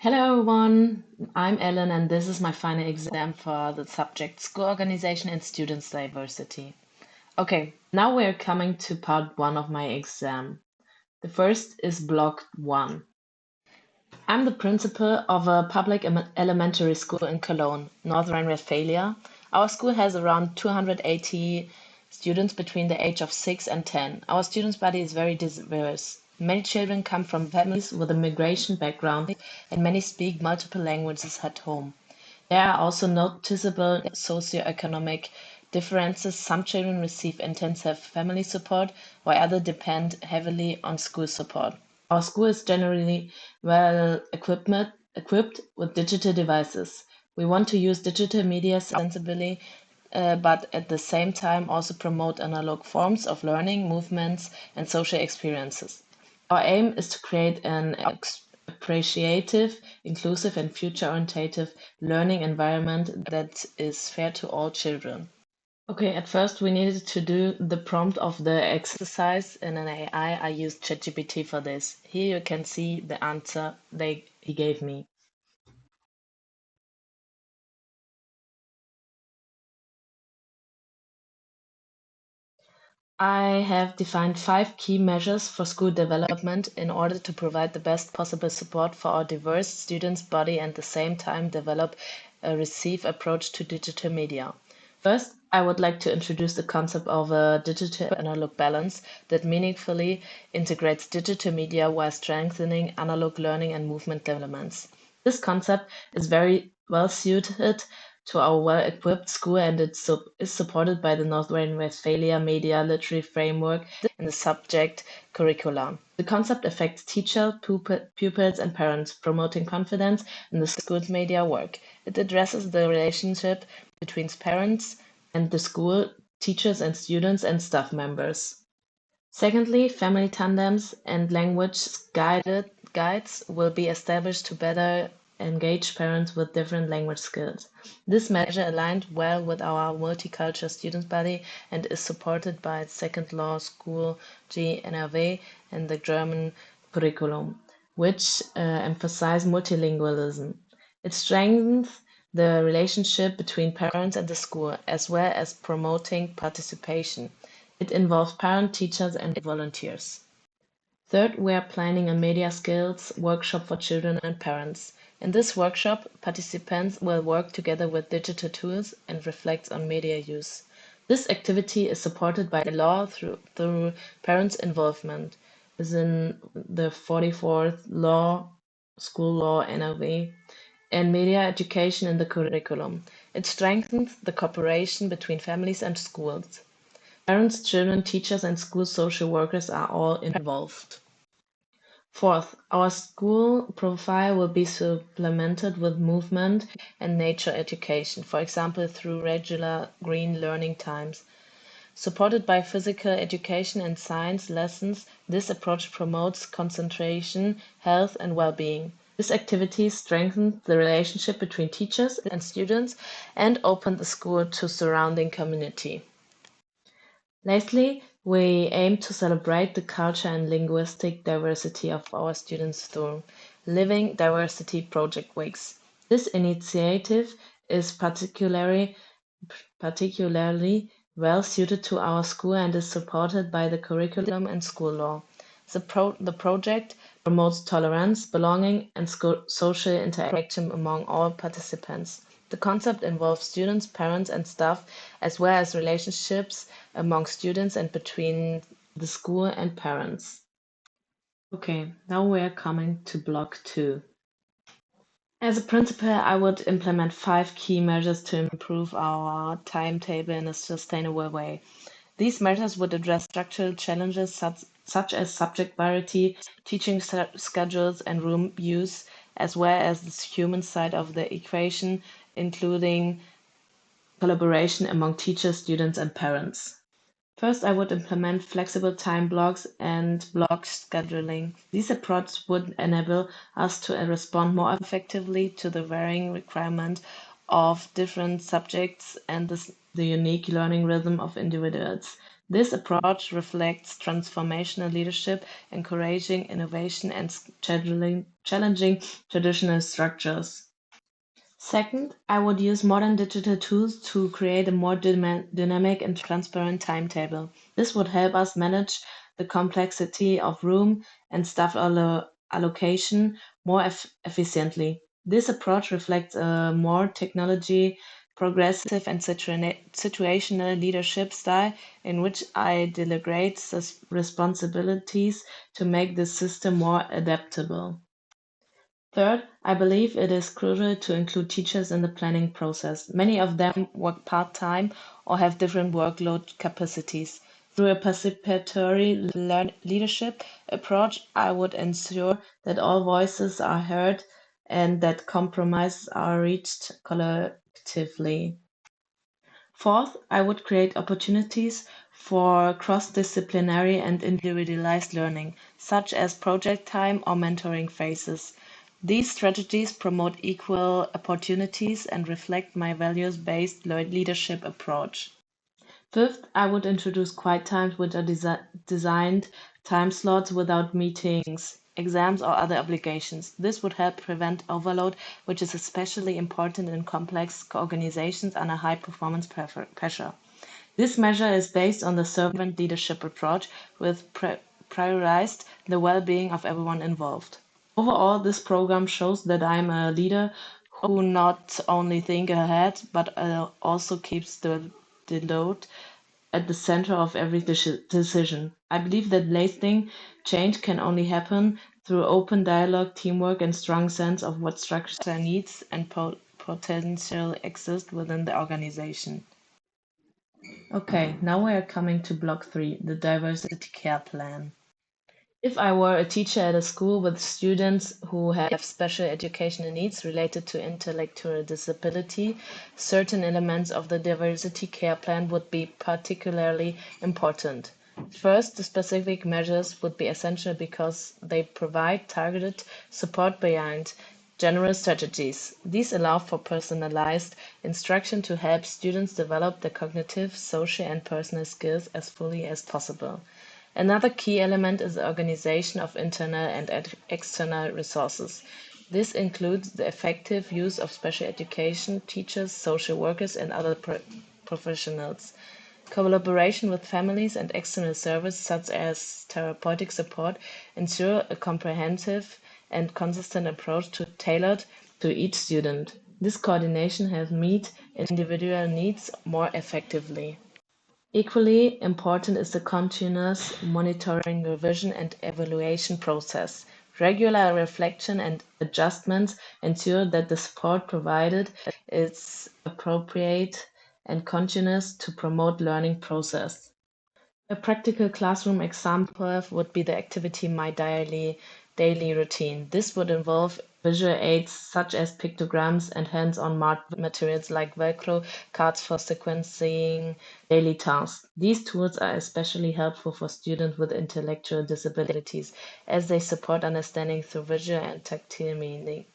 Hello everyone, I'm Ellen and this is my final exam for the subject School Organization and Students Diversity. Okay, now we're coming to part one of my exam. The first is block one. I'm the principal of a public elementary school in Cologne, North Rhine-Westphalia. Our school has around 280 students between the age of 6 and 10. Our students' body is very diverse. Many children come from families with a migration background and many speak multiple languages at home. There are also noticeable socioeconomic differences. Some children receive intensive family support, while others depend heavily on school support. Our school is generally equipped with digital devices. We want to use digital media sensibly, but at the same time also promote analog forms of learning, movements, and social experiences. Our aim is to create an appreciative, inclusive, and future-oriented learning environment that is fair to all children. Okay, at first we needed to do the prompt of the exercise in an AI. I used ChatGPT for this. Here you can see the answer he gave me. I have defined 5 key measures for school development in order to provide the best possible support for our diverse students' body and at the same time develop a receive approach to digital media. First, I would like to introduce the concept of a digital analog balance that meaningfully integrates digital media while strengthening analog learning and movement elements. This concept is very well suited to our well-equipped school and is supported by the North Rhine-Westphalia Media Literary Framework and the subject curriculum. The concept affects teachers, pupils, and parents, promoting confidence in the school's media work. It addresses the relationship between parents and the school, teachers and students, and staff members. Secondly, family tandems and language guides will be established to better engage parents with different language skills. This measure aligned well with our multicultural student body and is supported by Second Law School GNRW and the German curriculum, which emphasize multilingualism. It strengthens the relationship between parents and the school, as well as promoting participation. It involves parents, teachers, and volunteers. Third, we are planning a media skills workshop for children and parents. In this workshop, participants will work together with digital tools and reflect on media use. This activity is supported by law through parents' involvement within the 44th law, school law, NRW, and media education in the curriculum. It strengthens the cooperation between families and schools. Parents, children, teachers, and school social workers are all involved. Fourth, our school profile will be supplemented with movement and nature education, for example, through regular green learning times. Supported by physical education and science lessons, this approach promotes concentration, health, and well-being. This activity strengthens the relationship between teachers and students and opens the school to surrounding community. Lastly, we aim to celebrate the culture and linguistic diversity of our students through Living Diversity Project Weeks. This initiative is particularly well suited to our school and is supported by the curriculum and school law. The project promotes tolerance, belonging, and social interaction among all participants. The concept involves students, parents, and staff, as well as relationships among students and between the school and parents. Okay, now we're coming to block two. As a principal, I would implement 5 key measures to improve our timetable in a sustainable way. These measures would address structural challenges such as subject variety, teaching schedules, and room use, as well as the human side of the equation, including collaboration among teachers, students, and parents. First, I would implement flexible time blocks and block scheduling. These approaches would enable us to respond more effectively to the varying requirements of different subjects and the unique learning rhythm of individuals. This approach reflects transformational leadership, encouraging innovation and challenging traditional structures. Second, I would use modern digital tools to create a more dynamic and transparent timetable. This would help us manage the complexity of room and staff allocation more efficiently. This approach reflects a more technology progressive and situational leadership style in which I delegate responsibilities to make the system more adaptable. Third, I believe it is crucial to include teachers in the planning process. Many of them work part-time or have different workload capacities. Through a participatory leadership approach, I would ensure that all voices are heard and that compromises are reached collectively. Fourth, I would create opportunities for cross-disciplinary and individualized learning, such as project time or mentoring phases. These strategies promote equal opportunities and reflect my values-based leadership approach. Fifth, I would introduce quiet times which are designed time slots without meetings, exams, or other obligations. This would help prevent overload, which is especially important in complex organizations under high performance pressure. This measure is based on the servant leadership approach, with prioritized the well-being of everyone involved. Overall, this program shows that I'm a leader who not only think ahead but also keeps the load at the center of every decision. I believe that lasting change can only happen through open dialogue, teamwork, and strong sense of what structure needs and potential exist within the organization. Okay, now we are coming to block 3, the diversity care plan. If I were a teacher at a school with students who have special educational needs related to intellectual disability, certain elements of the diversity care plan would be particularly important. First, the specific measures would be essential because they provide targeted support beyond general strategies. These allow for personalized instruction to help students develop their cognitive, social, and personal skills as fully as possible. Another key element is the organization of internal and external resources. This includes the effective use of special education teachers, social workers, and other professionals. Collaboration with families and external services, such as therapeutic support, ensure a comprehensive and consistent approach tailored to each student. This coordination helps meet individual needs more effectively. Equally important is the continuous monitoring, revision, and evaluation process. Regular reflection and adjustments ensure that the support provided is appropriate and continuous to promote learning process. A practical classroom example would be the activity My Daily Routine. This would involve visual aids such as pictograms and hands-on materials like Velcro cards for sequencing daily tasks. These tools are especially helpful for students with intellectual disabilities as they support understanding through visual and tactile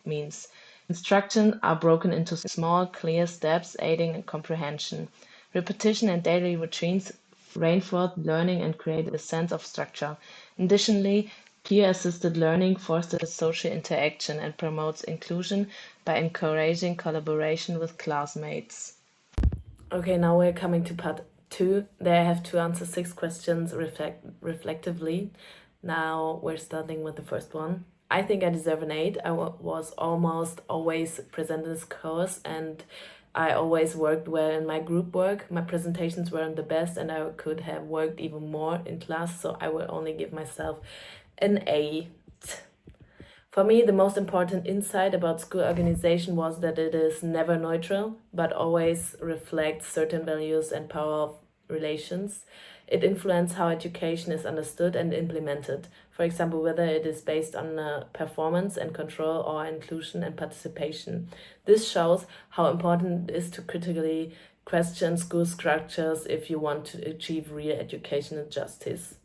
means. Instructions are broken into small, clear steps, aiding in comprehension. Repetition and daily routines reinforce learning and create a sense of structure. Additionally, peer-assisted learning fosters social interaction and promotes inclusion by encouraging collaboration with classmates. Okay, now we're coming to part 2. There I have to answer 6 questions reflectively. Now we're starting with the first one. I think I deserve an 8. I was almost always present in this course and I always worked well in my group work. My presentations weren't the best and I could have worked even more in class, so I will only give myself an 8. For me, the most important insight about school organization was that it is never neutral, but always reflects certain values and power of relations. It influences how education is understood and implemented. For example, whether it is based on performance and control or inclusion and participation. This shows how important it is to critically question school structures if you want to achieve real educational justice.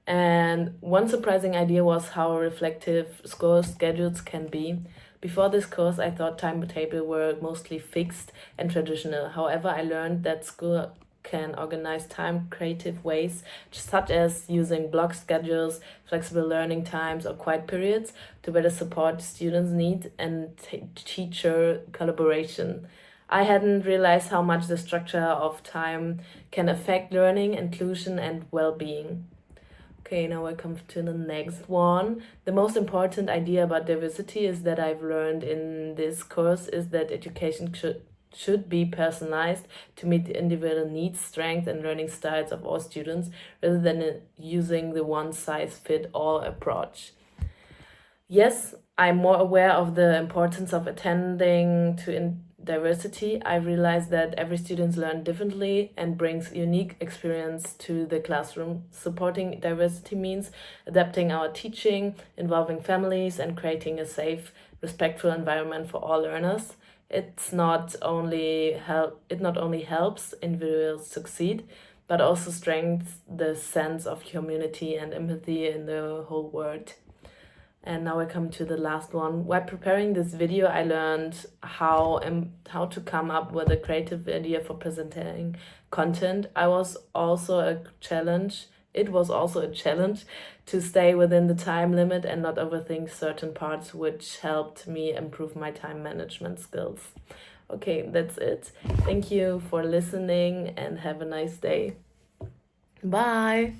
And one surprising idea was how reflective school schedules can be. Before this course, I thought timetables were mostly fixed and traditional. However, I learned that school can organize time creative ways, such as using block schedules, flexible learning times, or quiet periods to better support students' needs and teacher collaboration. I hadn't realized how much the structure of time can affect learning, inclusion, and well-being. Okay, now I come to the next one. The most important idea about diversity is that I've learned in this course is that education should be personalized to meet the individual needs, strengths, and learning styles of all students, rather than using the one-size-fit-all approach. Yes, I'm more aware of the importance of attending to diversity. I realize that every student learns differently and brings unique experience to the classroom. Supporting diversity means adapting our teaching, involving families, and creating a safe, respectful environment for all learners. It not only helps individuals succeed, but also strengthens the sense of community and empathy in the whole world. And now I come to the last one. While preparing this video, I learned how to come up with a creative idea for presenting content. It was also a challenge to stay within the time limit and not overthink certain parts, which helped me improve my time management skills. Okay, that's it. Thank you for listening and have a nice day. Bye.